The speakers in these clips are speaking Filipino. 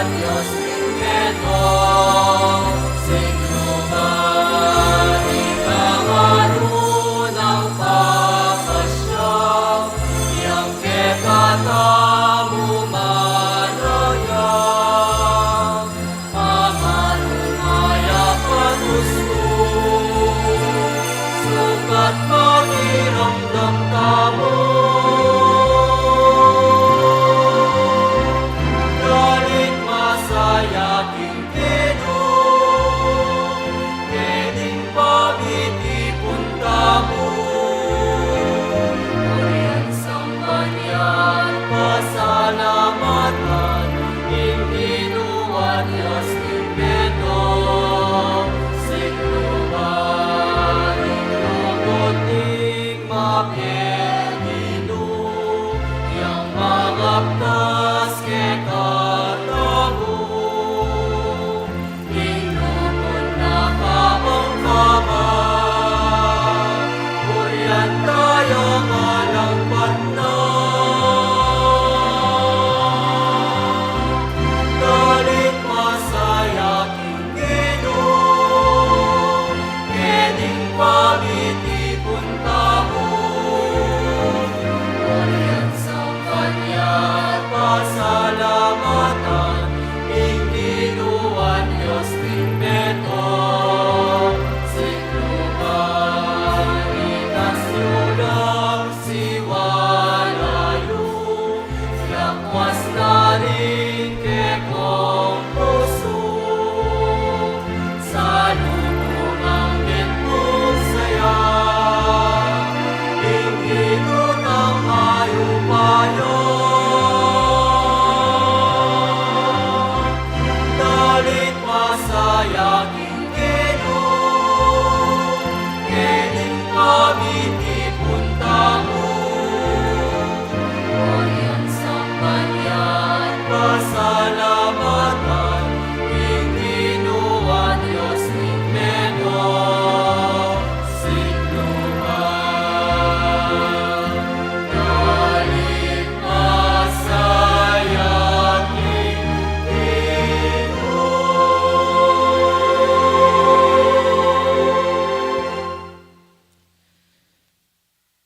Diyos Ingeto, siglo ba ikaharunang papasya, yang kekatamu maraya, amarumaya panusto, sukat pakiramdam kamo.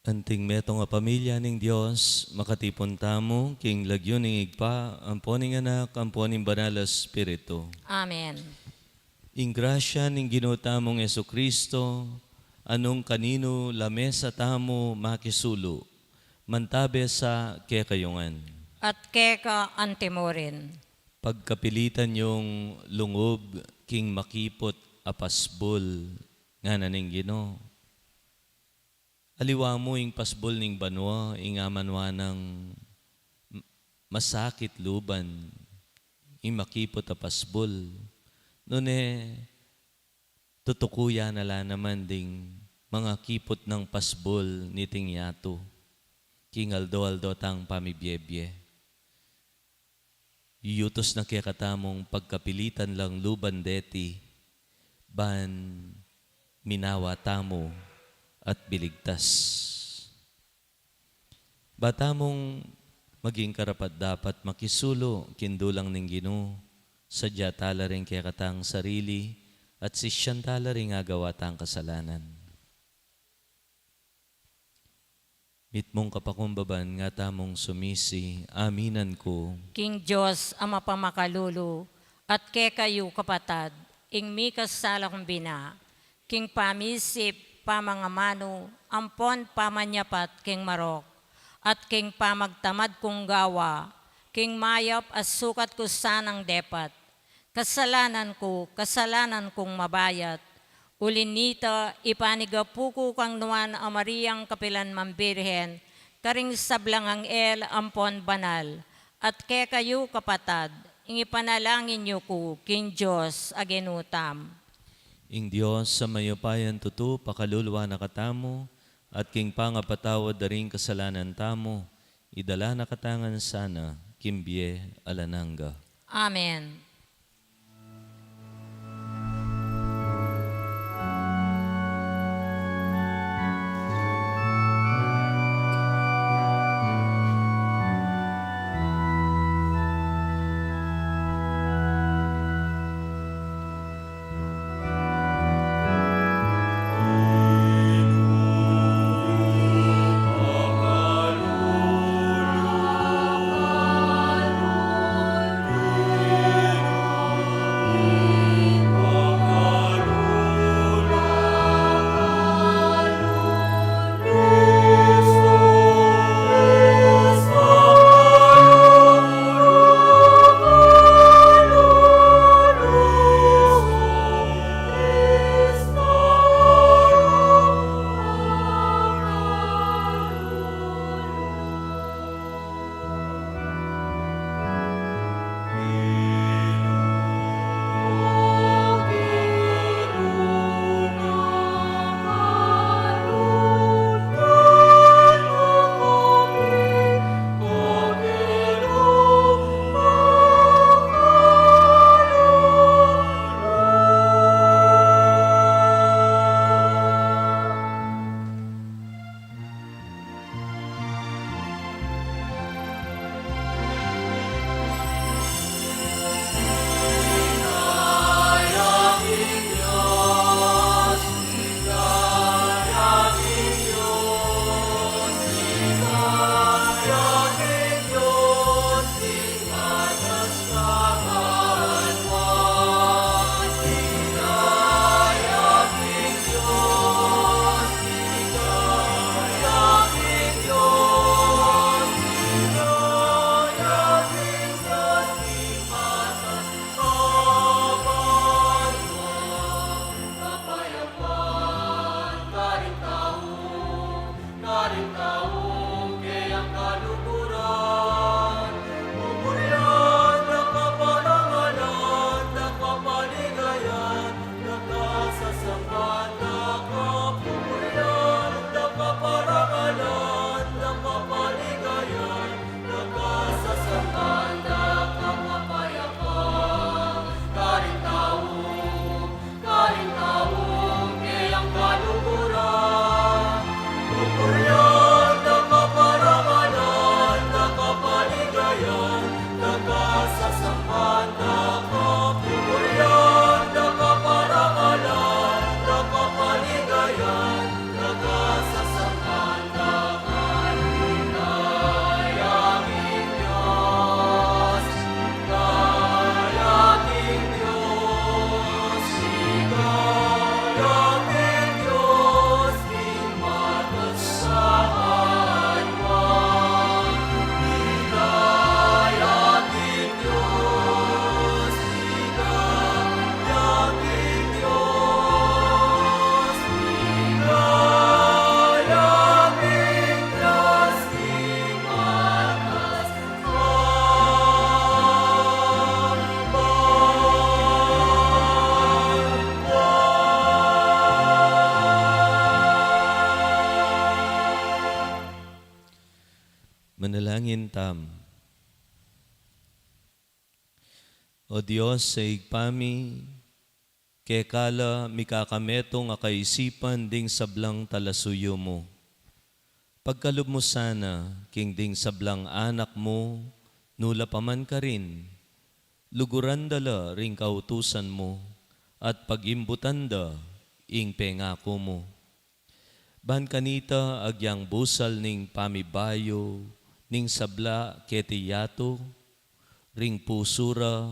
Anting metong nga pamilya ning Dios makatipon tamo king lagyo ning igpa amponing anak amponing banal a Espiritu. Amen. Ing grasya ning Ginoo tamong Jesucristo anong kanino lamesa tamo makisulo mantabe sa kekayungan. At keka antimorin. Pagkapilitan yung lungob king makipot apasbol nga naning Ginoo. Aliwa mo ing pasbol ning banwa, ing amanwa ng masakit luban, ing makipot a pasbol. Nune, tutukuya nala naman ding mga kipot ng pasbol ni Tingyato, king aldo-aldo tang pamibyebye. Yutos na kaya katamong pagkapilitan lang luban deti, ban minawa tamo, at biligtas. Bata mong maging karapat dapat makisulo, kindulang ning Ginoo, sadya tala rin kaya katang sarili, at sisyan tala rin agawa tang kasalanan. Mitmong kapakumbaban nga tamong sumisi, aminan ko. King Diyos ama pamakalulo, at kekayo kapatad, ing mi kasala kong bina, king pamisip, pamangamano, ampon pamanyapat king marok, at king pamagtamad kong gawa, king mayap as sukat ko sanang depat. Kasalanan kong mabayat, ulinita ipanigapuko kang nuan a Mariang kapilan mambirhen, karing sablang ang el ampon banal, at kekayo kapatad, ing ipanalangin niyo ko, king Diyos agenutam. Ing Diyos sa mayapayan tutu pakaluluwa na katamo at king pangapatawad da rin kasalanan tamo, idala na katangan sana, kimbye alananga. Amen. Pagyatam. O Diyos, sa igpami, kekala mikakametong akaisipan ding sablang talasuyo mo. Pagkalob mo sana, king ding sablang anak mo, nula paman ka rin, luguran dala ring kautusan mo, at pagimbutanda ing pengako mo. Ban kanita agyang busal ning pamibayo, ning sabla ketiyato, ring pusura,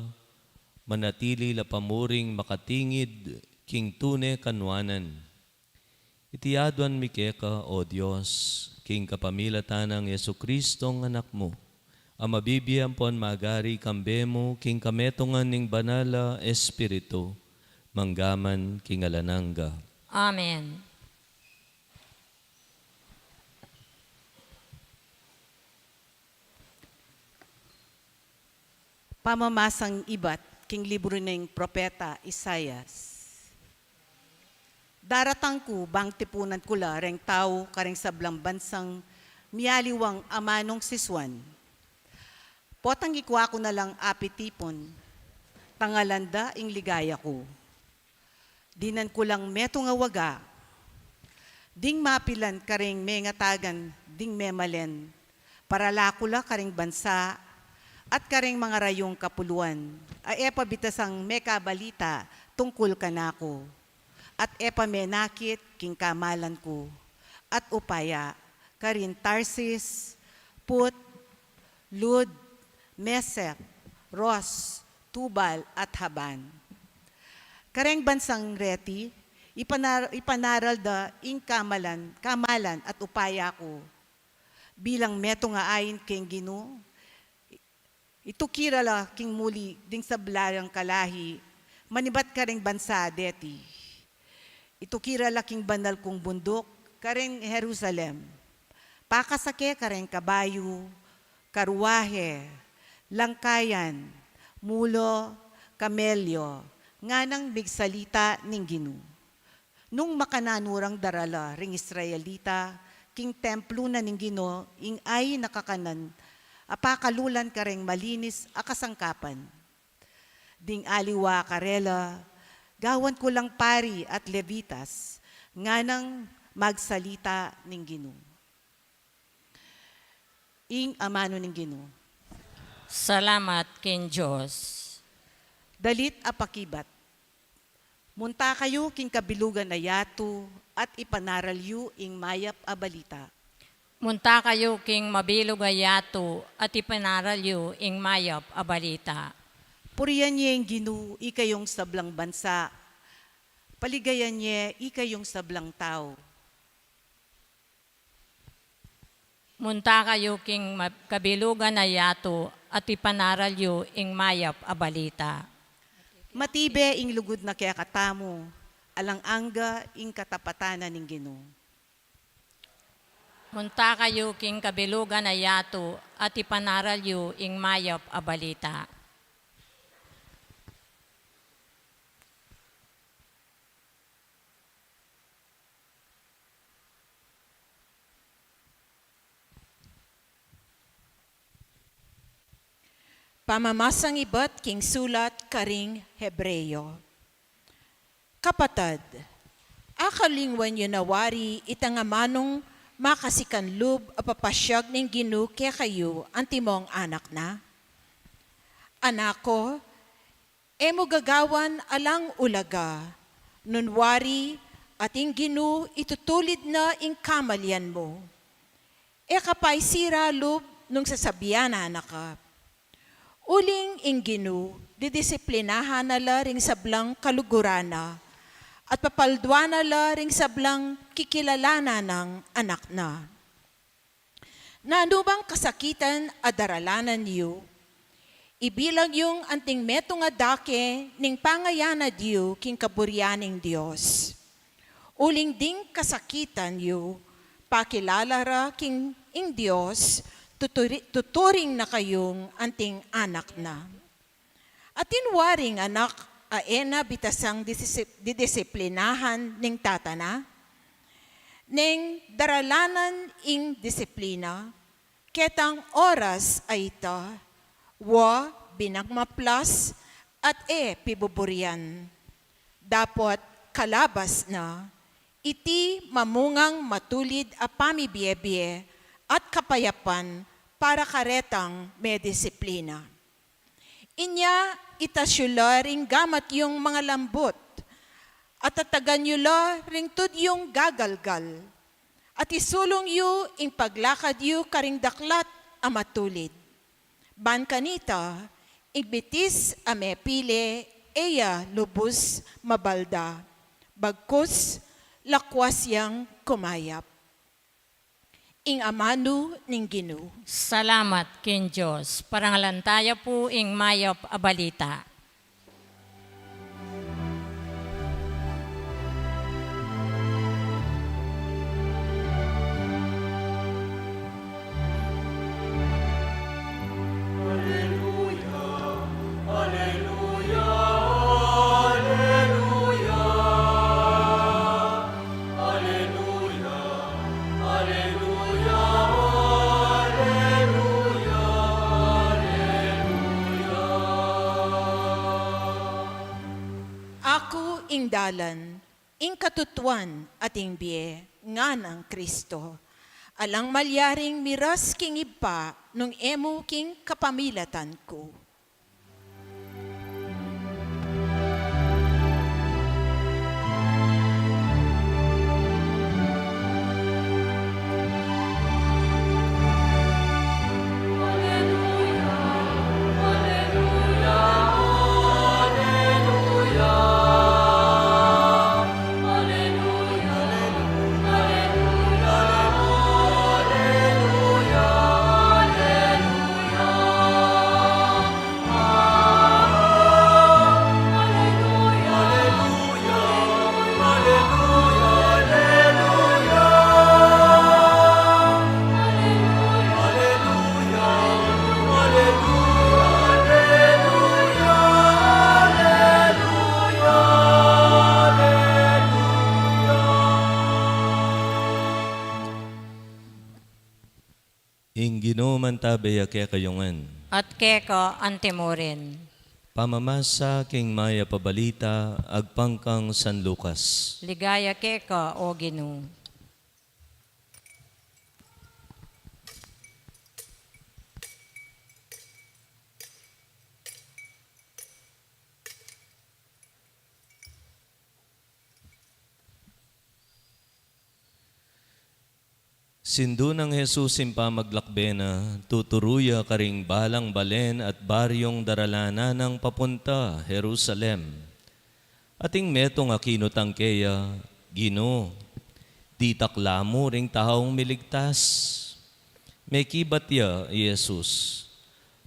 manatili la pamuring makatingid, king tune kanwanan. Itiyaduan mi keka, O Diyos, king kapamilatan ng Yesu Kristong anak mo, ang mabibiyang pon magari kambemo, king kametongan ning banala espiritu, manggaman king alananga. Amen. Pamamasang ibat, king libro ng propeta Isayas. Daratang ko, bang tipunan kula, reng tao, kareng sablang bansang, miyaliwang amanong siswan. Potang ikwa ko na lang apitipon, tangalanda ing ligaya ko. Dinan ko lang meto nga waga, ding mapilan kareng mengatagan, ding memalen, para lakula kareng bansa, at kareng mga rayong kapuluan, ay epa bitasang mekabalita tungkol kanako, at epa menakit king kamalan ko, at upaya, karin Tarsis, Put, Lud, Mesek, Ros, Tubal, at Haban. Kareng bansang reti, ipanaral da ing kamalan at upaya ko, bilang meto nga ayin king Ginoo, ito kirala king muli ding sa blarang kalahi, manibat kareng bansa deti. Ito kirala king banal kong bundok, kareng Jerusalem. Pakasake kareng kabayo, karuwahe, langkayan, mulo, kamelyo, nga nang bigsalita ning Ginoo. Nung makananurang darala ring Israelita, king templo na ning Ginoo, ing ay nakakanan, apakalulan kareng malinis akasangkapan. Ding aliwa karela, gawan ko lang pari at levitas, nga nang magsalita ning Ginoo. Ing amano ning Ginoo. Salamat king Diyos. Dalit apakibat. Munta kayo king kabilugan na yato at ipanaral yu ing mayap a balita. Munta kayo king mabilog ayato at ipanaral yu ing mayap a balita. Puriyan niya yung Ginoo, ikayong sablang bansa. Paligayan niya, ikayong sablang tao. Munta kayo king kabilugan ayato at ipanaral yu ing mayap a balita. Matibe ing lugod na kaya katamo, alang angga ing katapatanan ning Ginoo. Munta kayo king kabilugan ayato at ipanaral yu ing mayap a balita. Pamamasang ibat king sulat karing Hebreyo. Kapatad, akalingwan yun nawari itangamanong makasikanlub a papasyag ning Ginoo kaya kayo ang timong anak na. Anako, emo gagawan alang ulaga, nunwari ating Ginoo itutulid na ing kamalyan mo. E kapay sira lub nung sasabihan na nakap. Uling ing Ginoo, didisiplinahan na la ring sablang kalugurana at papaldwa na la ring sablang kikilalana ng anak na. Nanubang kasakitan adaralanan niyo, ibilang yung anting meto nga dake ning pangayana diyo king kaburyaning Diyos. Uling ding kasakitan niyo, pakilala ra king ing Diyos, tuturing na kayong anting anak na. At inwaring anak, aena bitasang didisiplinahan ning tatana, ning daralanan ing disiplina, ketang oras ay ito, wa binagmaplas at pibuburian. Dapot kalabas na, iti mamungang matulid a pamibiyebye at kapayapan para karetang may disiplina. Inya itasyula ring gamat yung mga lambot at tatagan yula ring tud yung gagalgal at isulong yu ing paglakad yu karing daklat a matulid. Ban kanita, igbitis a mepile eya lubos mabalda, bagkus lakwas yang kumayap. Ing amano ning Ginoo. Salamat kin Diyos. Parangalan tayo po ing mayop a balita. Ako ing dalan, ing katutuan at ing biye, nga ng Kristo. Alang malyaring miras king ipa, nung emo king kapamilatan ko. Ing Ginoo man tabaya kaya kayungan. At keko antemorin. Pamamasa king maya pabalita agpangkang San Lucas. Ligaya keko o Ginoo. Sindu ng Jesus impa maglakbena, tuturuya karing balang balen at baryong daralana ng papunta Jerusalem. Ating metong akinutang keya, Gino, titaklamo ring taong miligtas. May kibatya, Jesus,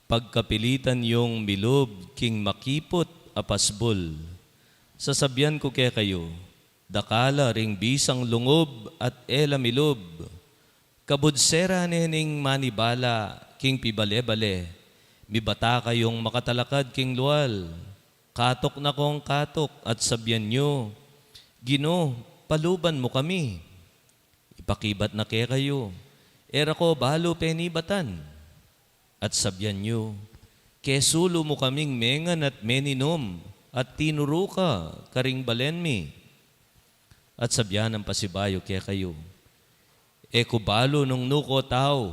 pagkapilitan yung milob king makipot apasbol. Sasabyan ko kaya kayo, dakala ring bisang lungob at ela milob. Kabudsera nening manibala, king pibale-bale, mibata kayong makatalakad king luwal, katok na kong katok at sabyan nyo, Gino, paluban mo kami, ipakibat na kaya kayo, era ko balo penibatan, at sabyan nyo, kesulo mo kaming mengan at meninom, at tinuro ka karing balenmi, at sabyan ang pasibayo kaya kayo, eko balo nung nuko tao,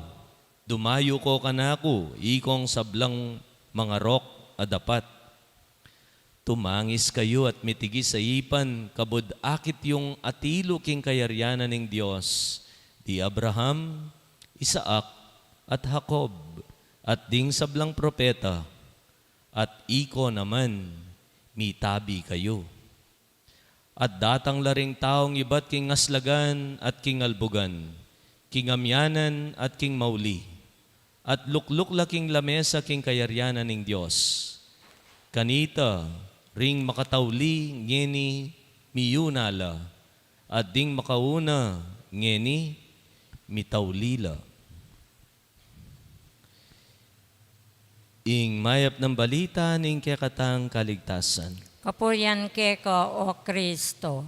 dumayo ko kanako, ikong sablang mga rok adapat. Tumangis kayo at mitigis sa ipan, kabod akit yung atilo king kayaryanan ng Diyos, di Abraham, Isaac at Jacob, at ding sablang propeta, at iko naman, mitabi kayo. At datang laring taong iba't king aslagan at king albugan, king amyanan at king mauli, at lukluk laking lamesa king kayaryanan ng Diyos. Kanita, ring makatawli ngeni miyunala, at ding makauna ngeni mitawlila. Ing mayap ng balita ning kekatang kaligtasan. Kapurian keko o Kristo.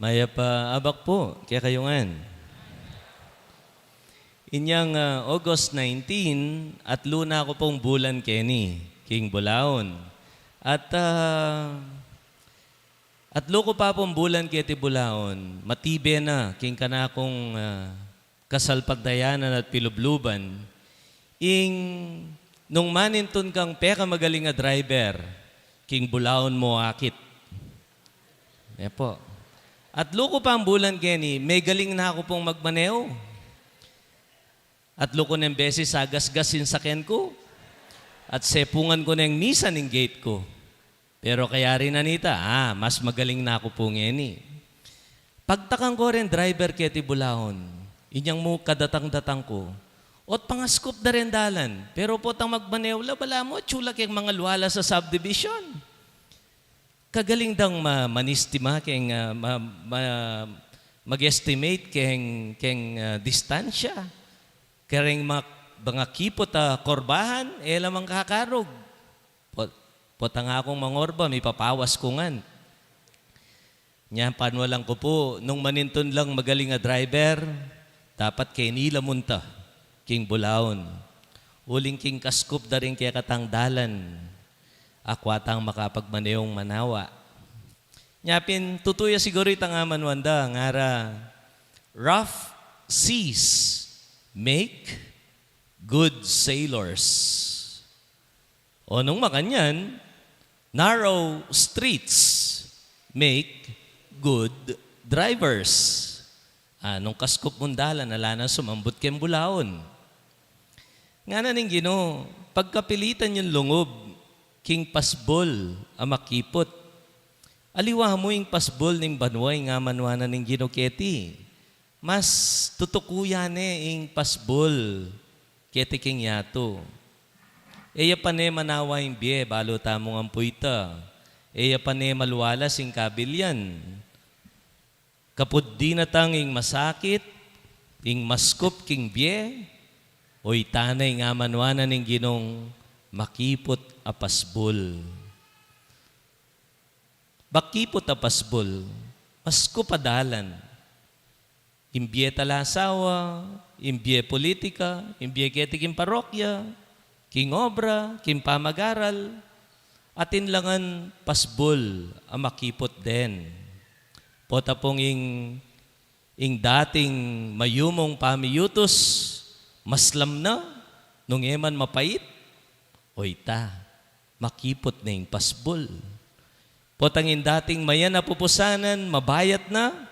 Maya pa abak po, kaya kayungan. Inyang August 19, at luna ko pong bulan Kenny, King Bulaon. At loko pa pong bulan kiti Bulaon, matibe na, king kanakong kasalpagdayanan at pilubluban. Nung maninton kang peka magaling nga driver, king Bulaon mo akit. Po. At loko pa ang bulan Kenny, may galing na ako pong magmaneo. At loko ng beses agas-gasin sa ken ko. At sepungan ko ng misa ng gate ko. Pero kaya rin Anita, mas magaling na ako pong Kenny. Pagtakang ko rin driver keti Bulaon, inyang mo kadatang-datang ko. Ot pangaskop na rin dalan. Pero po tang magmaneo, bala mo, chula kayong mga luwala sa subdivision. Kagaling dang manistima keng mag-estimate keng distansya. Kering mga kipot korbahan, lamang kakarog. Potang akong mangorba, may papawas ko ngan. Nya panwalang ko po, nung maninton lang magaling nga driver, dapat kay nila munta, king Bulaon. Uling king kaskup da rin kaya katangdalan. Akwatang makapagmaneong manawa. Nyapin, tutuya siguro itang manwanda, ngara, rough seas make good sailors. O nung makanyan, narrow streets make good drivers. Nung kaskup mundalan, nalanan sumambot kem Bulaon. Nga na ning Ginoo, pagkapilitan yung lungob, king pasbol, amakipot. Aliwa mo yung pasbol ning banway nga manwana ning Ginoo keti. Mas tutukuyan yung pasbol keti king yato. Eya pa ne manawa yung biye, balo tamong ampuita. Eya pa ne maluwala sing kabilyan. Kapod di na tanging masakit, ing maskup king biye, o itanay nga manwana ning Ginong makipot apasbol. Bakipot apasbol, masko padalan. Imbye talasawa, imbye politika, imbye keti king parokya, king obra, king pamagaral, atin langan pasbol ang makipot din. Pota pong ing dating mayumong pamiyutos, maslam na, nung eman mapait, oita, makipot na yung pasbol. Potangin dating mayan na pupusanan, mabayat na,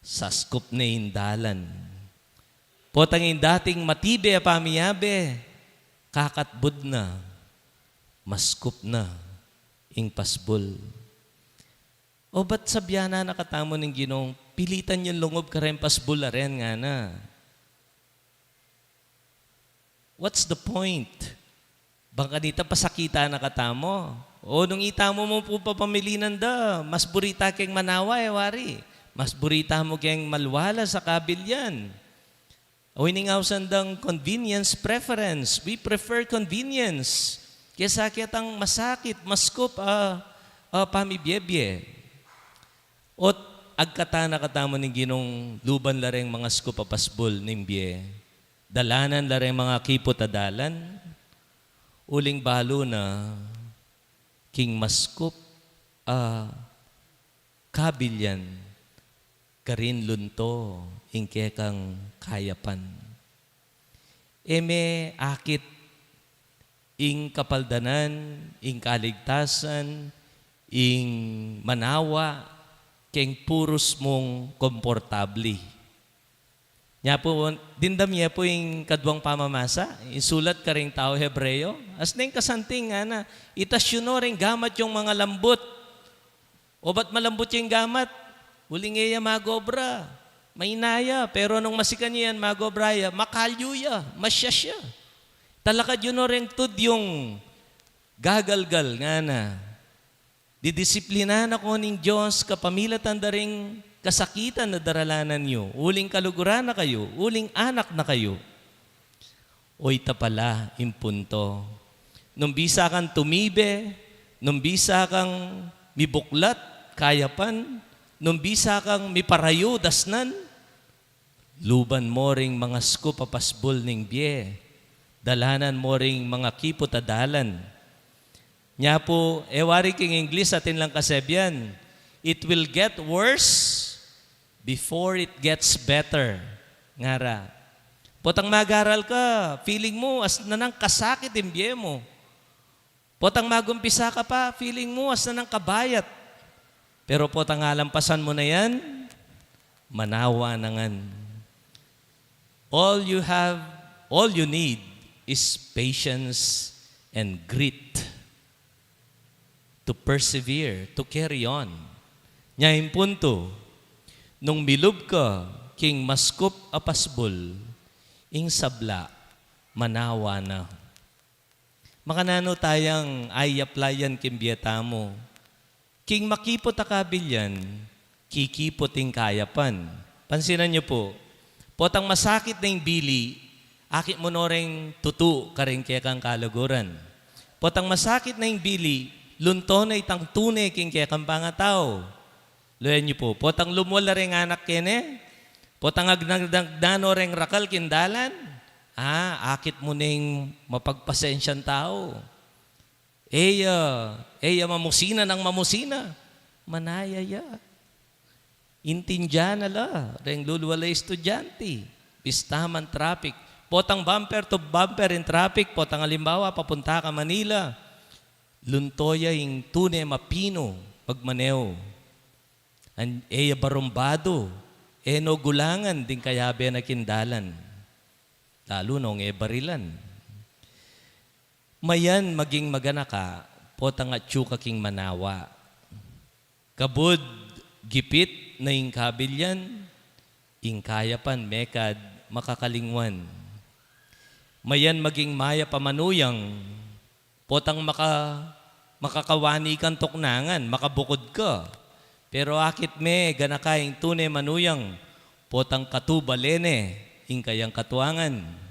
saskup na yung dalan. Potangin dating matibe a pamiyabe, kakatbud na, maskup na yung pasbol. O ba't sabyana nakatamo ng Ginong, pilitan yung lungob ka rin pasbol na rin nga na. What's the point? Bangka dita pasakita na katamo. O nung itamo mo po papamilinan da, mas burita keng manawa wari. Mas burita mo keng malwala sa kabilyan. O iningawsan dang convenience preference. We prefer convenience. Kesa kitang masakit, maskup, pamibyebye. O agkata na katamo ng Ginong luban lareng mga skup pasbol nimbye. Dalanan lareng mga kipot adalan. Uling balo na king maskup kabilyan karin lunto ingke kang kayapan. Eme akit ing kapaldanan, ing kaligtasan, ing manawa, king puros mong komportabli. Nya po, dindam niya po yung kadwang pamamasa, isulat ka ring tao Hebreo. As na yung kasanting nga na, itasyono rin gamat yung mga lambot. O ba't malambot yung gamat? Huling iya magobra, mainaya. Pero nung masikan niya yan, magobraya, makalyo ya, masya siya. Talakad yun o rin tud yung gagalgal nga na. Didisiplina na ko ning Diyos, kapamilatan da ring kasakitan na daralanan nyo. Uling kaluguran na kayo, uling anak na kayo. Oy tapala, impunto. Nung bisa kang tumibe, nung bisa kang mibuklat, kayapan, nung bisa kang miparayo dasnan, luban mo ring mga scoop papasbol ning biye, dalanan mo ring mga kipot adalan. Nya po, wari king English atin lang kasebyan, it will get worse before it gets better. Ngara. Potang mag-aral ka, feeling mo as nanang kasakit imbiye mo. Potang magumpisa ka pa, feeling mo as nanang kabayat. Pero potang alampasan mo na yan, manawa nangan. All you need is patience and grit to persevere, to carry on. Nyahin punto, nung milub ka, king maskup apasbol, ing sabla, manawa na. Makanano tayang ay-applyan kimbiyata mo. King makipot akabilyan, kikipot ing kayapan. Pansinan niyo po, potang masakit na yung bili, akit mo no ring tutu karing kaya kang kalaguran. Potang masakit na yung bili, lunto na itang tunay king kaya kang pangatao. Luyan niyo po, potang lumwala ring anak kene, potang agnagdano ring rakal kindalan, akit mo ning mapagpasensyan tao. Eya mamusina ng mamusina, manayaya. Intindya na la, ring lulwalay estudyante, pistaman traffic, potang bumper to bumper in traffic, potang halimbawa, papunta ka Manila, luntoya yung tune mapino, pagmaneo. Eya barumbado, no gulangan, din kayabe na kindalan. Lalo nung barilan. Mayan maging magana ka, potang at tsuka king manawa. Kabud, gipit na ing kabilyan, ing kayapan, mekad, makakalingwan. Mayan maging maya pamanuyang, potang makakawani kang tuknangan, makabukod ka. Pero akit me, ganakaing tunay manuyang, potang katubalene, ing kayang katuangan.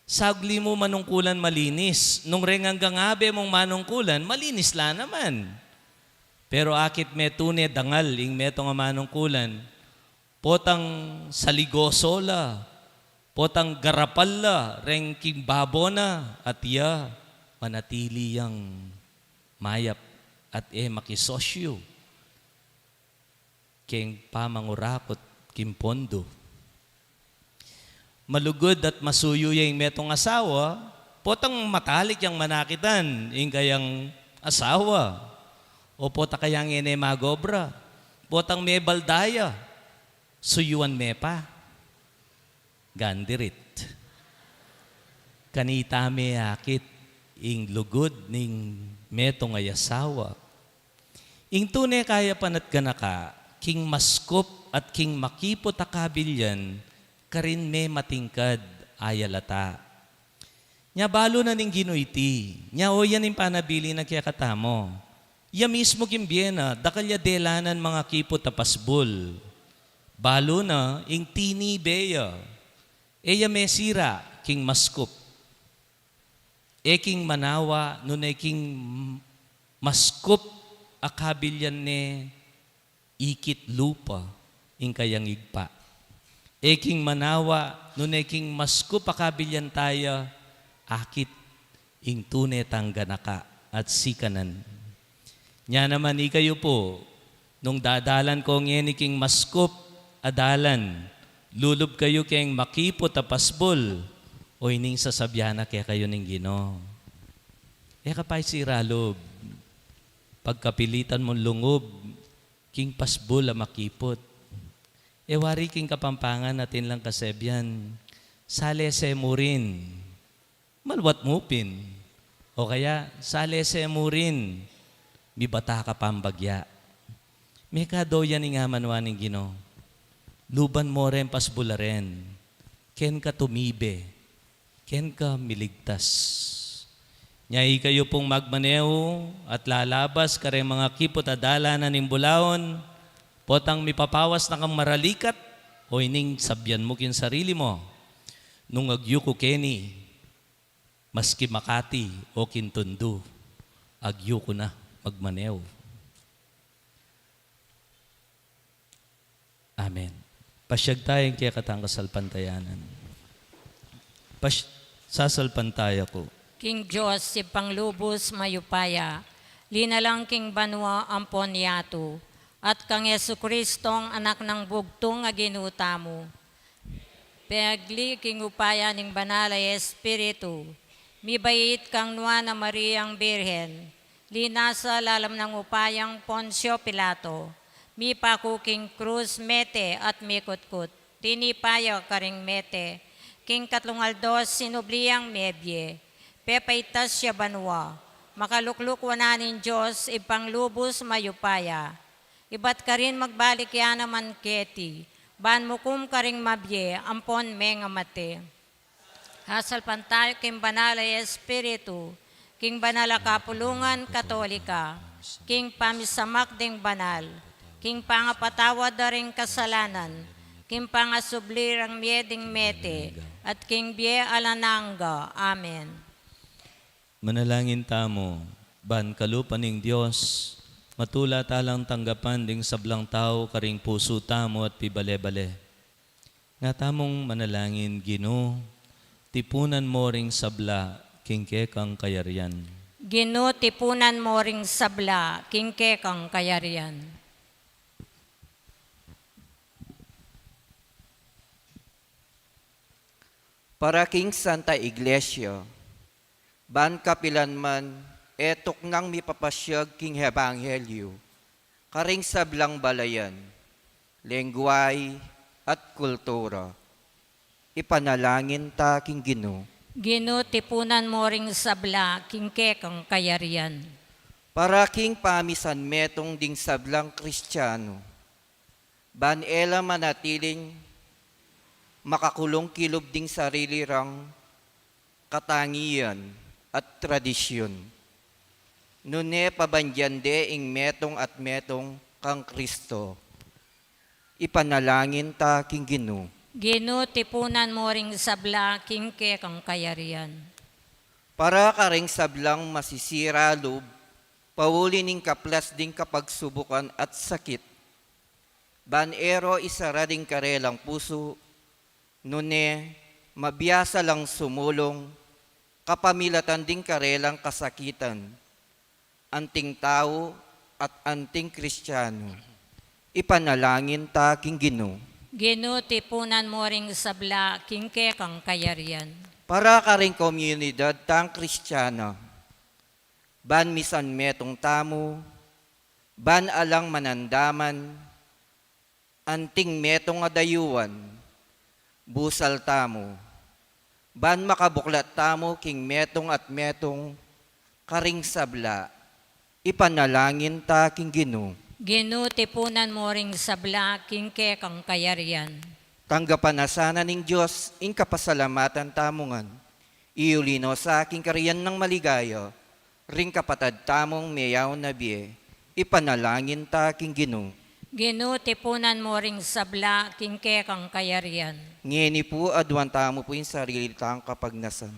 Sagli mo manungkulan malinis. Nung rengang gangabe mong manungkulan, malinis la naman. Pero akit me tunay dangal, ing meto nga manungkulan, potang saligoso la, potang garapal la, reng king babo na, at iya, manatili yang mayap at makisosyo. King pamangurakot, king pondo. Malugod at masuyo yung metong asawa, potang matalik yung manakitan, yung kayang asawa. O pota kayang magobra, potang may baldaya, suyuan me pa. Gandirit. Kanita me akit, ing lugod ning metong ay asawa. Ing tunay kaya panat ganaka, king maskop at king makipot akabilyan, karin me matingkad ayalata. Nya balo na ning ginuiti. Nya o yan yung panabili na kaya katamo. Ya mismo kimbiena, dakalya delanan mga kipot tapasbol. Balo na ing tini beya. Eya mesira king maskup. King manawa nunay king maskup akabilyan ne ikit lupa ing kayang igpa. King manawa, nunay king maskup akabilyan tayo, akit ing tunay tangganaka at sikanan. Nya naman ikayo po, nung dadalan ko ngeni king maskup adalan, lulub kayo king makipot apasbol, o ining sasabyana kaya kayo ning Ginoo. Kapay si ralob, pagkapilitan mong lungob, king pasbol a makipot. Wari king kapampangan natin lang kasebyan, sale se murin, malwat mupin. O kaya, sale se murin, mibata ka pambagya. May kadoyan nga manwaning Ginoo. Luban mo rin pasbularen, ken ka tumibe, ken ka miligtas. Nyai kayo pong magmaneho at lalabas kare mga kipot adala na nimbulaon, potang mipapawas na kang maralikat, o ining sabyan mo kin sarili mo, nung agyuko keni, maski Makati o kintundu, agyuko na magmanew. Amen. Pasyag tayong kaya katang kasalpantayanan. Sasalpantaya ko. King Diyos, si panglubos mayupaya, linalang king banwa ampon yato, at kang Yesu Kristong anak ng bugtong nga ginuta mo. Pagli king upaya ning banal ay Espiritu, mibait kang nuwa na Mariang Birhen, linasa lalam ng upayang Poncio Pilato, mi pakuking krus mete at mikutkut, tinipaya karing mete, king katlungaldos sinubliang mebye, pepaitas siya banwa, makalukluk wananin Diyos ipanglubos mayupaya, ibat ka rin magbalik yan naman keti, ban mukum karing mabye, ampon menga mate. Hasal pantayo king banal ay Espiritu, king banal a kapulungan katolika, king pamisamak ding banal, king pangapatawad da ring kasalanan, king pangasublir ang mieding mete, at king bie alananga. Amen. Manalangin tamo, ban kalupaning Diyos, matula talang tanggapan ding sablang tao karing puso tamo at pibale-bale. Nga tamong manalangin Ginoo, tipunan mo ring sabla, kingke kang kayarian. Ginoo, tipunan mo ring sabla, kingke kang kayarian. Para king Santa Iglesia, ban kapilan man, etok ngang mipapasyag king Ebanghelyo, karing sablang balayan, lengguay at kultura. Ipanalangin ta king Ginoo. Ginoo, tipunan mo ring sabla, kingke kang kayarian. Para king pamisan metong ding sablang Kristiyano, ban ela manatiling makakulong kilob ding sarili rang katangian at tradisyon. Nune pabandyande ing metong at metong kang Kristo. Ipanalangin ta king Ginoo. Ginoo, tipunan mo ring sabla, kingke kang kayarian. Para karing sablang masisira loob, pauli ning kaplas ding kapagsubukan at sakit. Banero isara ding karelang puso, nune mabiyasa lang sumulong, kapamilatan ding karelang kasakitan, anting tao at anting Kristiyano. Ipanalangin ta king Ginoo. Ginoo, tipunan mo ring sabla, kingke kang kayarian. Para karing komunidad tang Kristiyana, ban misan metong tamo, ban alang manandaman, anting metong adayuan, busal tamo, ban makabuklat tamo king metong at metong karing sabla, ipanalangin ta king Ginoo. Ginoo, tipunan mo ring sabla, kingke kang kayarian. Tanggapan na sana ning Diyos, ing kapasalamatan tamongan. Iulino sa aking kariyan ng maligaya, ring kapatad tamong mayaw na biye, ipanalangin ta king Ginoo. Ginoo, tipunan mo ring sabla, kingke kang kayarian. Ngeni po, adwan tamo po yung sarili tang kapagnasan.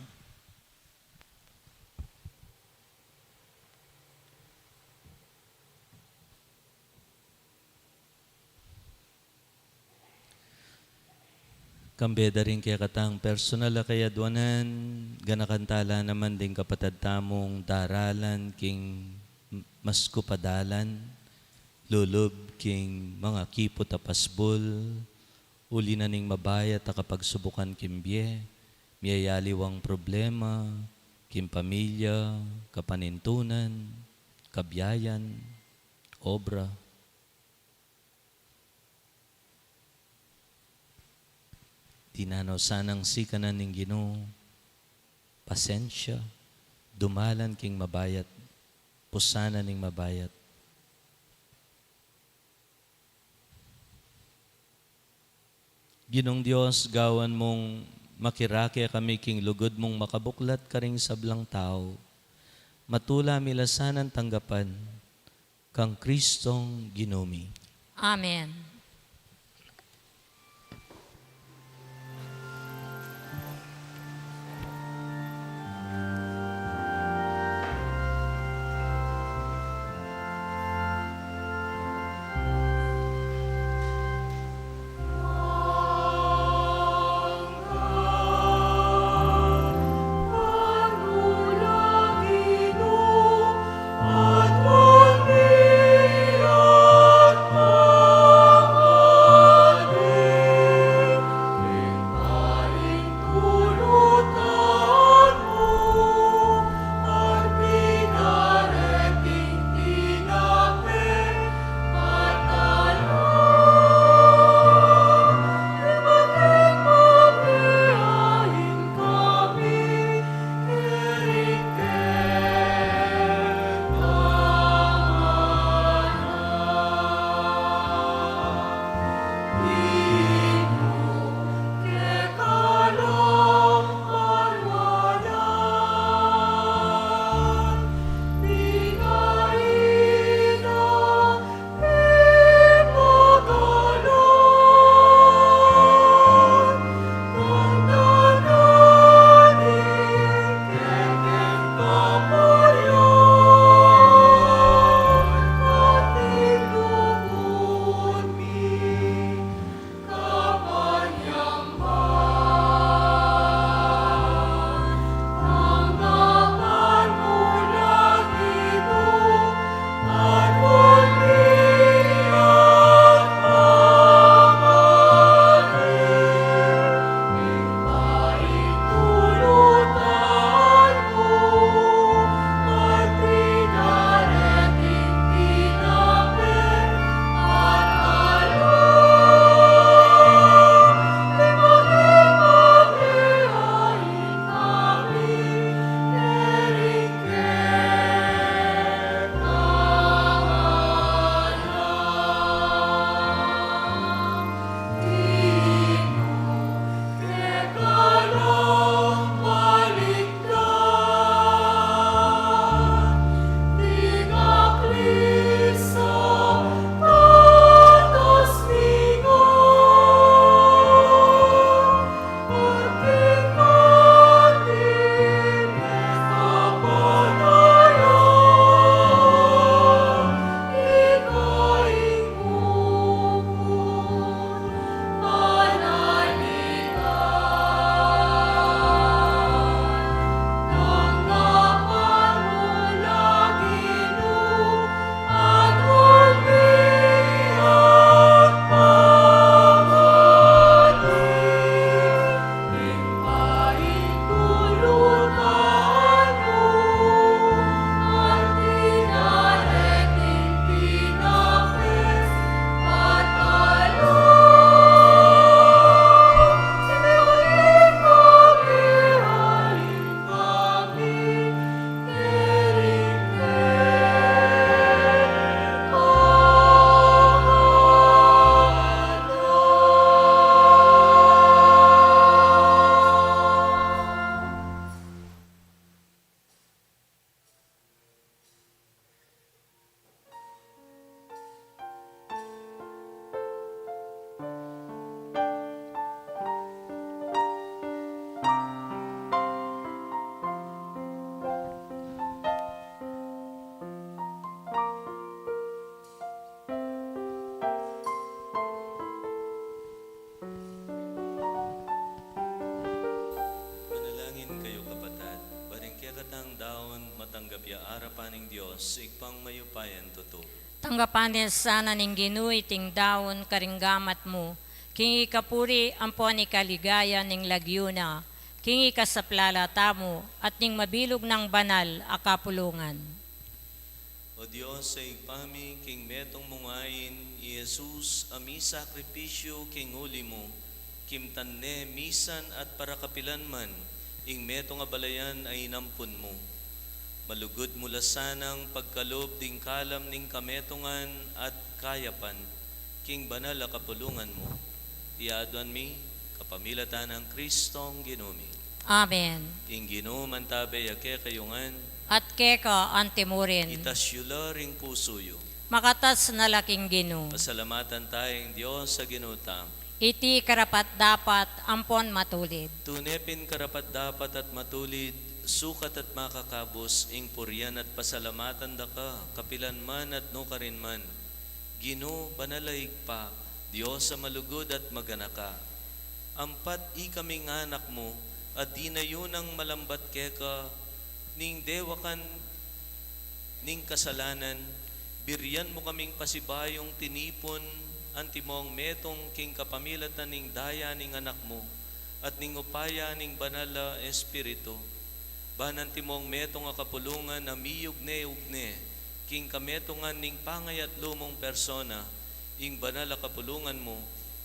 Kambeda rin kaya katang personal na kaya duanan, ganakantala naman din kapatad tamong daralan king mas kupadalan, lulub king mga kipot apasbol, uli na ning mabayat a kapag subukan kimbye, miyayaliwang problema, kim pamilya, kapanintunan, kabyayan, obra. Tinanaw sanang sikanan ning Ginoo, pasensya, dumalan king mabayat, pusana ning mabayat. Ginong Dios, gawan mong makirake kami king lugod mong makabuklat karing sablang tao, matula milasanan tanggapan, kang Kristong Ginoomi. Amen. pamilatang daon matanggap ya arapan ng Diyos, igpang mayupayan tuto. Tanggapan sana ning ginuy ting daon karinggamat mo, kingi kapuri ampon ikaligaya ning lagyuna, kingi kasaplala tamo at ning mabilog ng banal akapulungan. O Diyos, sa igpami, king metong mungain, Jesus, ami sakripisyo king uli mo, kimtanne, misan at parakapilan man, ing metong abalayan ay inampun mo. Malugod mula sanang pagkalob ding kalam ning kametongan at kayapan, king banal a kapulungan mo. Tiaduan mi, kapamilatan ng Kristong ginumi. Amen. Ing ginuman tabe yake kayungan, At keka antimurin, itasyula ring pusoyo. makatas na laking ginu, Pasalamatan tayong Diyos sa ginutam. iti karapat dapat ampon matulid. Tunepin karapat dapat at matulid, sukat at makakabos, ing puryan at pasalamatan da ka, kapilan man at nukarin man. Gino, banalaig pa, Diyos sa malugod at maganaka. Ampat ikaming anak mo, at di na yun ang malambat keka, ning dewakan, ning kasalanan, biryan mo kaming pasibayong tinipon, antimong metong king kapamilatan ning daya ning anak mo, at ning upaya ning banala espiritu. Banantimong metong akapulungan na miyugne-ugne, king kametongan ning pangayat lumong persona, ing banala kapulungan mo,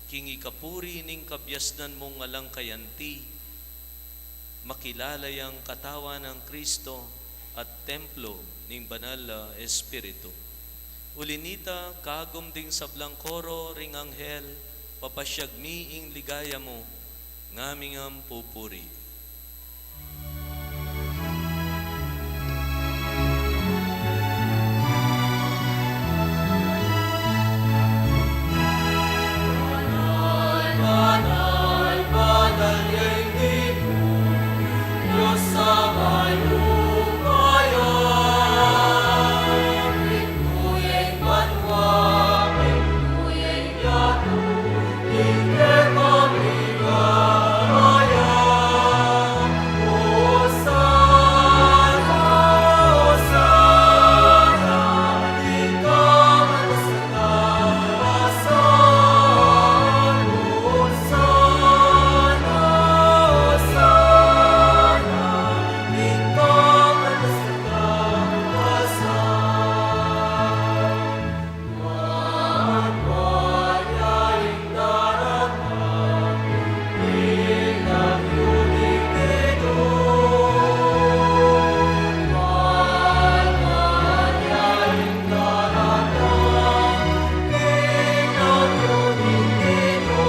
king ikapuri ning kabyasnan mong alang kayanti, makilala yang katawan ng Kristo at templo ning banal na espiritu. Ulinita, kagom ding sablang koro ring anghel, papasyag mi ing ligaya mo, ngaming ang pupuri. Banal, banal yang Diyos sa mayupayan, pinuyeng banwa, pinuyeng yatu, ike kamigaya. Hosana, Hosana, ikaw ang satawasan. Hosana, Hosana, ikaw ang satawasan. Magpayaing daratan, ilang yunig dito. Magpayaing daratan, ilang yunig dito.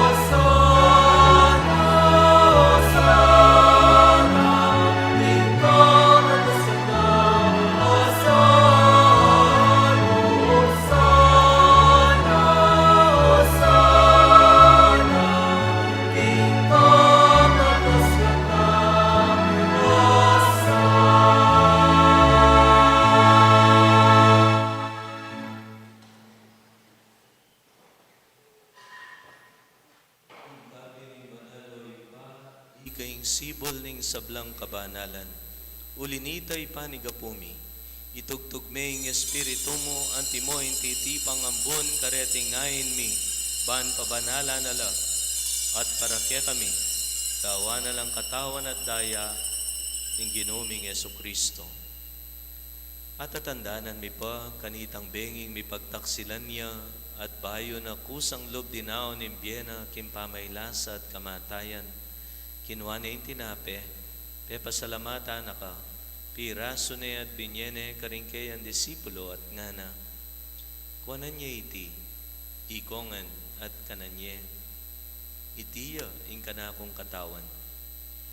Hosana, Hosana, ikaw ang satawasan. Hosana, Hosana, ikaw ang satawasan. Ikaing sibol ning sablang kabanalan, ulinitay panigapumi, itugtugmeng espiritu mo, antimo intitipang ambon kareting ngayon mi, ban pabanala na lang, at parakya kami, tawa na lang katawan at daya, ning ginuming Yesu Kristo. At tatandanan mi pa, kanitang benging mi pagtaksilan niya, at bayo na kusang lob dinaw ni Biena, kimpamaylas at kamatayan, kinuha na yung tinape, pepasalamata na ka, piraso na at binyene karingkay ang disipulo at ngana. Kuanan niya iti, ikongan at kananye, itiya ing kanakong katawan,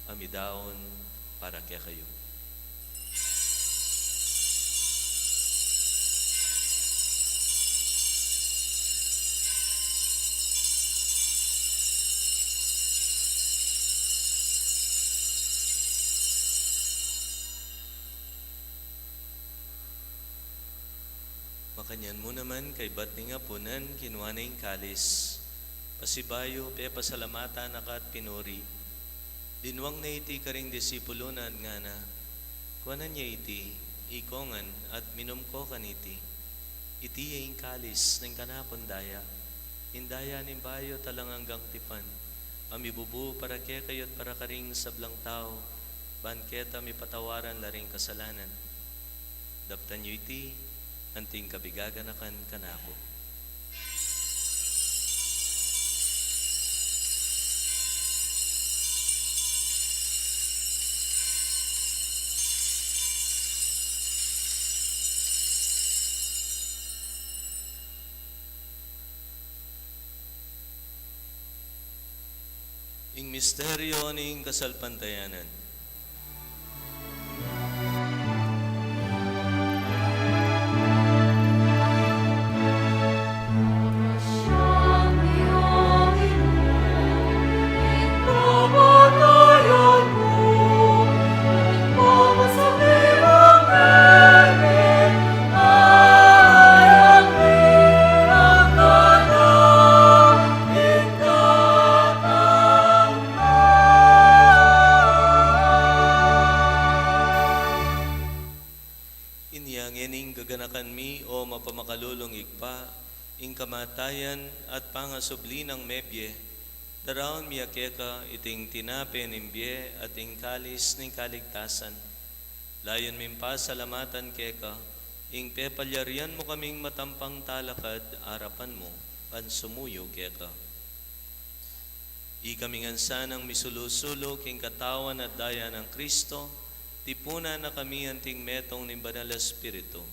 amidaon para kaya kayo. Makanyan mo naman kay ba't ni nga punan, kinuha na yung kalis. Pasibayo, pe pasalamata na ka at pinuri. Dinwang na iti karing disipulunan nga na, kuanan niya iti, ikongan at minum ko kaniti. Iti yung kalis ng kanakon daya. Indaya ning bayo talang hanggang tipan. Amibubu para ke kayot para karing sablang tao. Banketa mi patawaran laring kasalanan. Daptan niyo iti, anting kabigaganakan kanako. Ing misteryo ning kasalpantayanan. Inyang gaganakan mi o mapamakalulong igpa, ing kamatayan at pangasubli ng mebye, daraon miyakeka iting tinape nimbye at ing kalis ning kaligtasan. Layon mimpa salamatan keka, ing pepalyarian mo kaming matampang talakad, arapan mo, pansumuyo keka. Ikamingansan ang misulusulo king katawan at daya ng Kristo, tipuna na kami anting metong ni Banal Espiritu.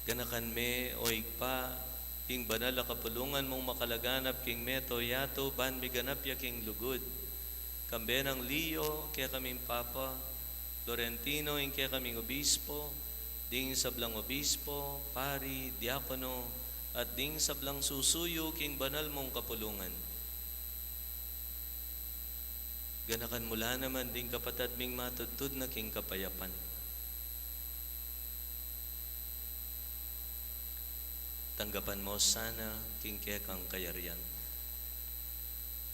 Ganakan me o igpa, king banal a kapulungan mong makalaganap king meto yato ban miganap ya king lugod. Kambe ng Leo, kaya kaming Papa, Florentino, ing kaya kaming obispo, ding sablang obispo, pari, diakono, at ding sablang susuyo king banal mong kapulungan. Ganakan mula naman ding kapatad ming matudtud na king kapayapan. Tanggapan mo sana king kekang kayarian.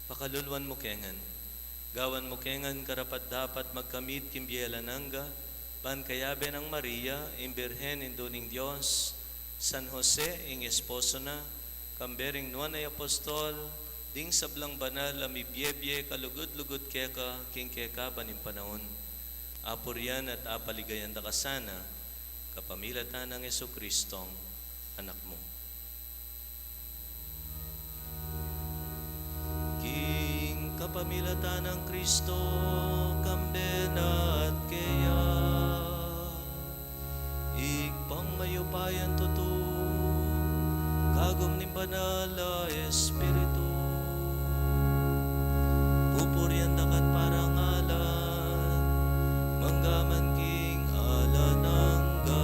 Pakaluluan mo kengan, gawan mo kengan karapat dapat magkamit kimbiela nangga, pan kayabe ng Maria, imbirhen induning Diyos, San Jose, ing esposo na, kambering nuan ay apostol, ding sablang banal amibyebye kalugod-lugod keka king keka banim panahon. Apurian at apaligayan da kasana kapamilatan ng Jesucristong anak mo. King kapamilatan ng Kristo kambena at kaya igpang mayupayan tutu kagom ni banala Espiritu pupurian dakat parangalan manggaman king alanangga.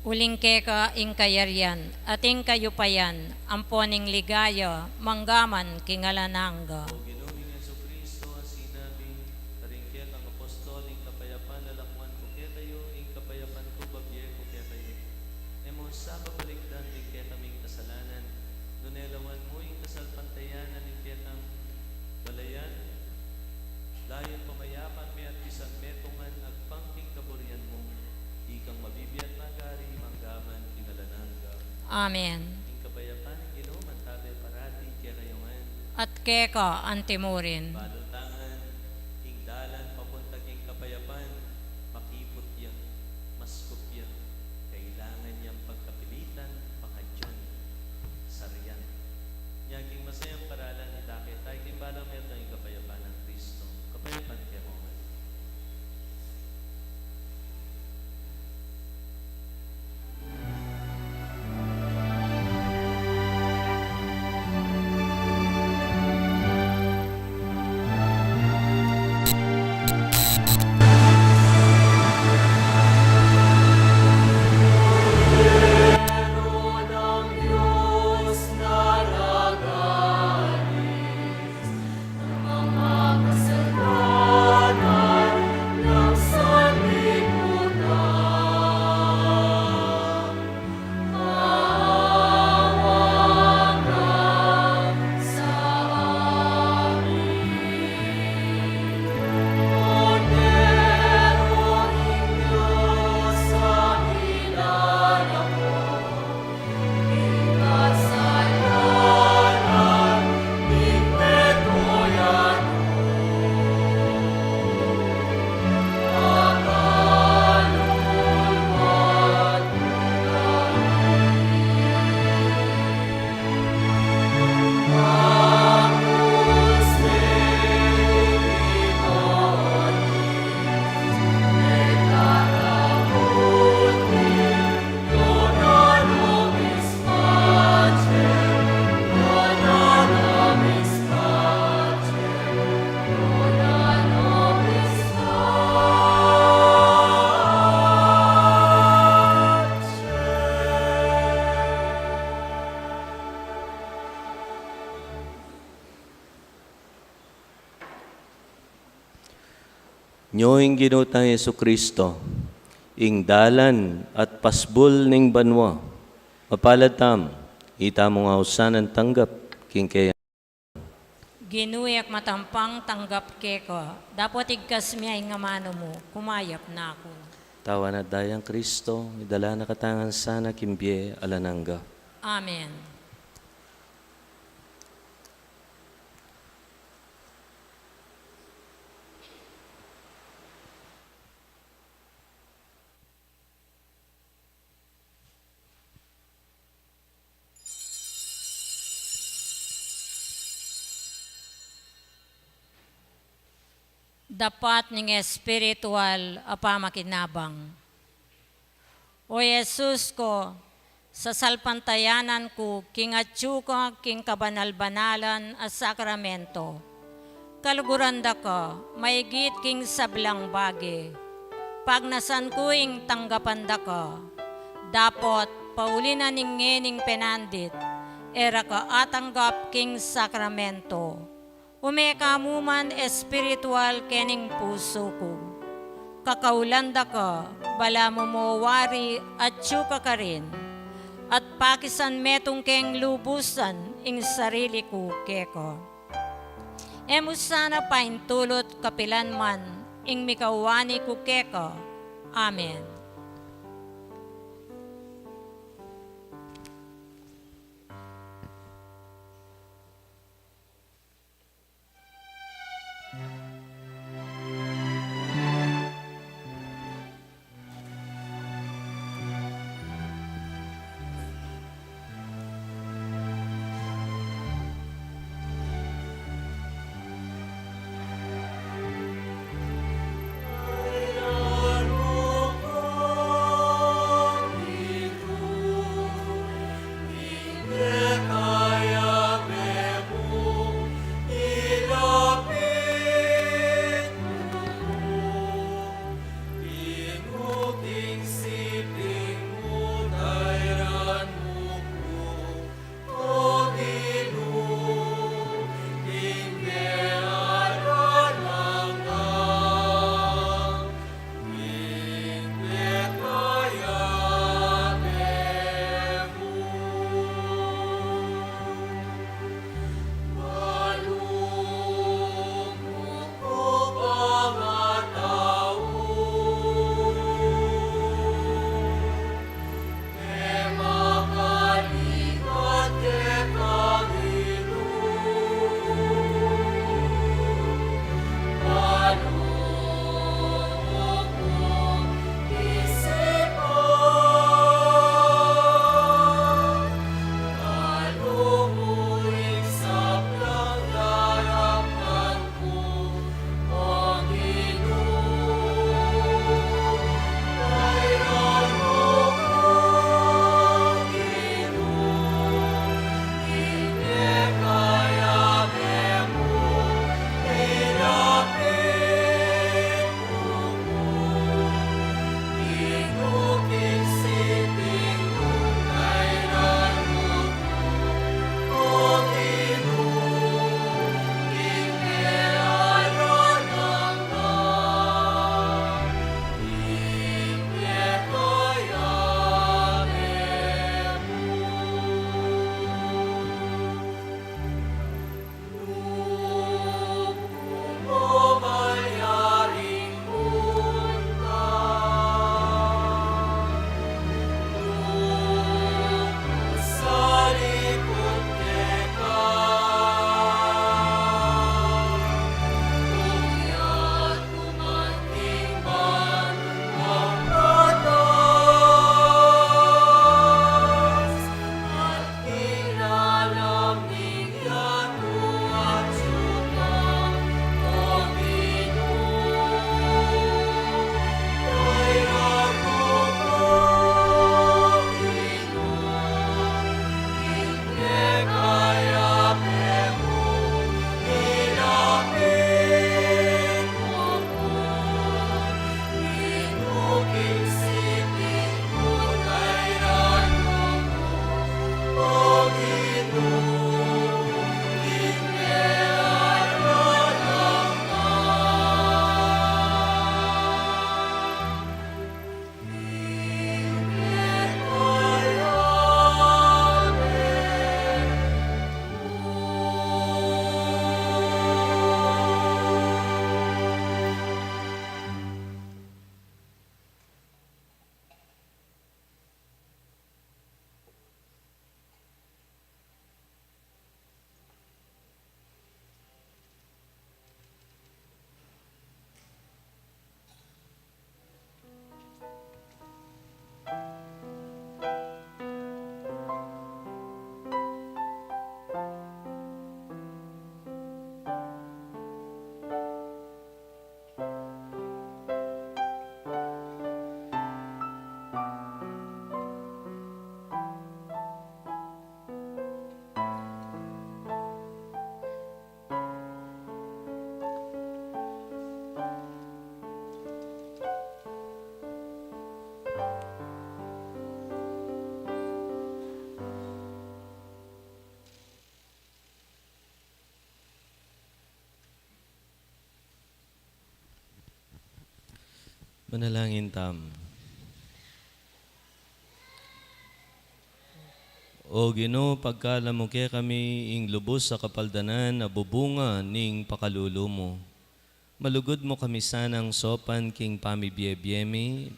Uling keka ing kayaryan, ating kayupayan, amponing ligaya, manggaman kingalanangga. O Ginoong Yesu Kristo, sinabi, taringket ang apostol, ing kapayapan, lalakuan ko kaya kayo, ing kapayapan ko, babye ko kaya kayo. Emo sa kabalikdan, ing kaya kaming kasalanan, nunelawan mo, ing kasalpantayanan, ing kaya ang balayan, layon pamayapan, may at bisan metungan, agpangking kaburian mo, ikang mabibiyat magari, manggaman, kingalanangga. Amen. Ing kapayapan, Ginoo, mantabi parati, kaya kayongan, At keka antimurin. panutangan, ing dalan papuntag ing kapayapan, makipot yan, maskop yan, kailangan niyang pagkapilitan, pangadyan, saryan. Yaging masayang paralan, itakit, tayo timbalang meron ang kapayapan ng Kristo. Kapayapan kaya mo man. Meron ang Diyos na nagalis ng mga kasalanan ng sanlibutan. Maawa ka sa amin. Cordero ng Diyos sa hinala mo, kasalanan ni Petoyan makaluluwat Agnus Dei et arabuti dona nobis pacem, dona nobis pacem, dona nobis Nyoing ginutang Yesu Kristo, ing dalan at pasbul ning banwa, mapalad tam, ita mong hausanan tanggap, king kaya. Ginuyak matampang tanggap keko. Dapat igkas miya ing amano mo, kumayap na ako. Tawa na dayang Kristo, idala na katangan sana kimbye alanangga. Amen. Dapat ning espiritual apamakinabang. O Jesus ko, sa salpantayanan ko, king atsuka, king kabanal-banalan at sakramento. Kaluguranda ka, maigit king sablang bagi. Pagnasan ko ing tanggapanda ka, dapat paulinan ning ngening penandit, era ka atanggap king sakramento. Umekamuman espiritual kening puso ko. Kakaulanda ka, bala mo mawari at tsuka ka rin. At pakisan metong keng lubusan ing sarili ko keko. Emusana paintulot kapilan man ing mikawani ko keko. Amen. Ayan mo Manalangin tam. O Ginoo, pagkala mo kaya kami ing lubos sa kapaldanan na bubunga ning pakalulo mo. Malugod mo kami sanang sopan king pamibiyebiyemi,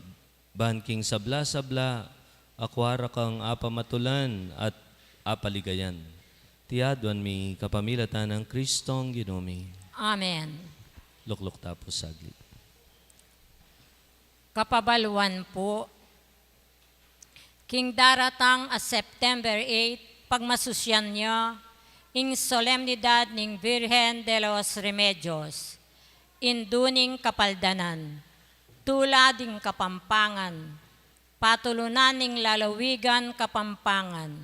ban king sabla-sabla, akwara kang apamatulan at apaligayan. Tiadwan mi kapamilatan ng Kristong Ginoomi. Amen. Lukluk tapos saglit. Kapabaluan po, king daratang a September 8, pagmasusyan niya, ing solemnidad ning Virgen de los Remedios, induning kapaldanan, tulading kapampangan, patulunan ning lalawigan kapampangan,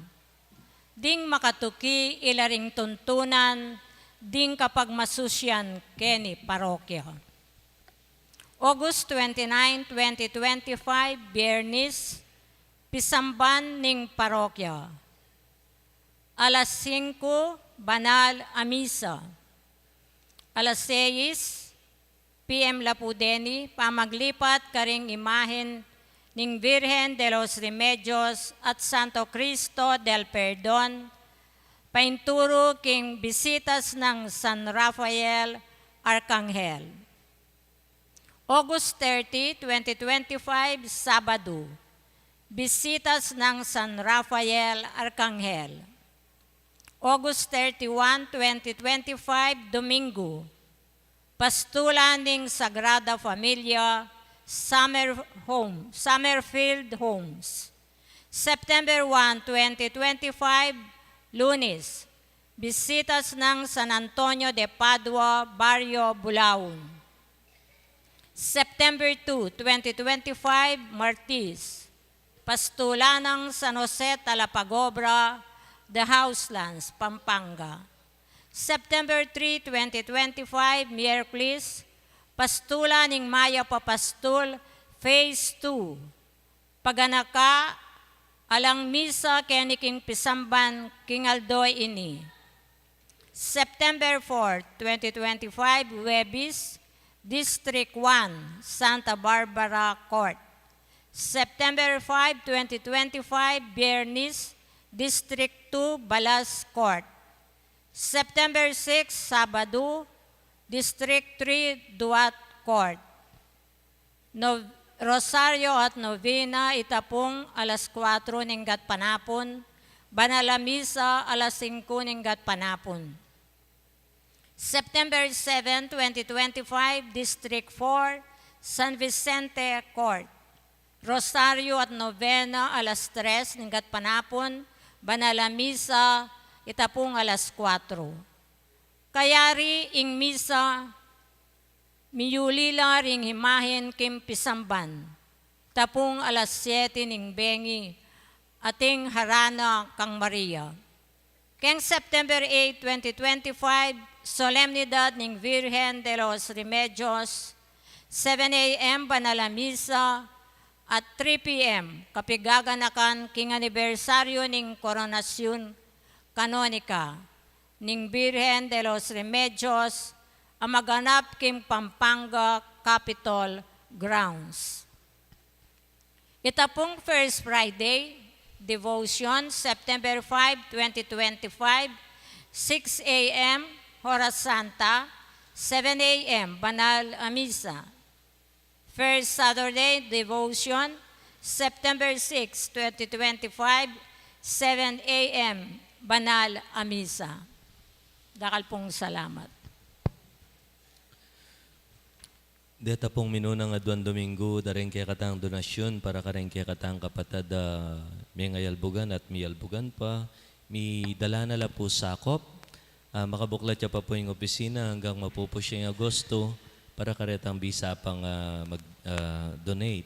ding makatuki ilaring tuntunan, ding kapagmasusyan keni parokya. August 29, 2025, Biyernes, pisamban ning parokya. Alas 5, banal a misa. Alas 6, PM Lapudeni, pamaglipat karing imahen ning Virgen de los Remedios at Santo Cristo del Perdon, painturo king bisitas ng San Rafael Arcangel. August 30, 2025, Sabado, bisitas ng San Rafael Arcangel. August 31, 2025, Domingo, pastulan ng Sagrada Familia, Summerfield Homes. September 1, 2025, Lunes, bisitas ng San Antonio de Padua, Barrio Bulaon. September 2, 2025, Martis, pastulan ng San Jose Talapagobra, The Houselands, Pampanga. September 3, 2025, Miyerkules, pastulan ng Maya Papastul, Phase 2. Paganaka, alang misa keniking pisamban, King Aldoy ini. September 4, 2025, Webis, District 1, Santa Barbara Court. September 5, 2025, Biyernes, District 2, Balas Court. September 6, Sabado, District 3, Duat Court. Rosario at Novena, Itapong, alas 4 ninggat panapon. Banalamisa, alas 5 ninggat panapon. September 7, 2025, District 4, San Vicente Court. Rosario at Novena, alas 3 ninggat panapon. Banalamisa, Itapong, alas 4. Kayari ing misa, miyulila ring himahin kim pisamban. Tapong alas 7 ning bengi, ating harana kang Maria. Keng September 8, 2025, Solemnidad ning Virgen de los Remedios, 7 a.m. Banalamisa at 3 p.m. kapigaganakan king anibersaryo ning Koronasyon Kanonika ning Virgen de los Remedios ang maganap king Pampanga Capitol Grounds. Itapong First Friday, Devotion, September 5, 2025, 6 a.m. Horas Santa, 7 a.m. Banal a Misa. First Saturday, Devotion, September 6, 2025, 7 a.m. Banal a Misa. Dakal pong salamat. Deta pong minunang adwan Domingo, daring kaya katang donasyon para karing kaya katang kapatad may ngayalbugan at miyalbugan pa. Mi dala na la po sakop. Makabuklat siya pa po yung opisina hanggang mapupos siya yung Agosto para karetang bisa pang mag-donate.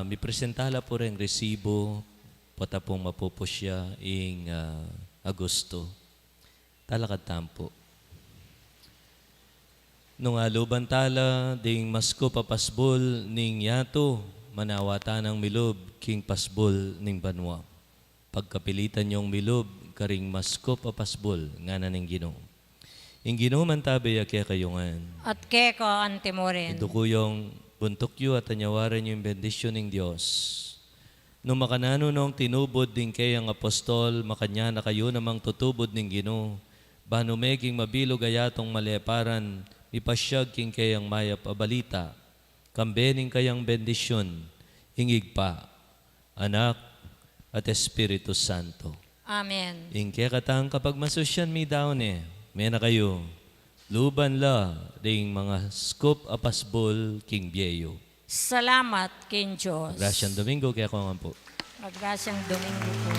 May presentala po rin resibo pata pong mapupos siya yung Agosto. Talakad tampo. Nung aluban tala, ding masko papasbol ning yato, manawata ng milob, king pasbol ning banwa. Pagkapilitan yung milob, karing masko papasbol, nga na ning Ginoo. Ing Ginoo man tabi kaya kayungan. At keko antimorin. Ito ko yung Buntok yu at anyawaran yu yung bendisyon ng Diyos. No makanano nung tinubod din kayang apostol, makanya na kayo namang tutubod ng Ginoo. Bano meging mabilog ayatong maleparan, ipasyag king kayang mayap abalita. Kambening kayang bendisyon, hingig pa, Anak at Espiritu Santo. Amen. Ingke katang kapag masusyan mi daon may na kayo. Luban la, ding mga scoop apasbol king bieyo. Salamat king Diyos. Graciang Domingo, kaya ko nga po. Magdasyang Domingo po.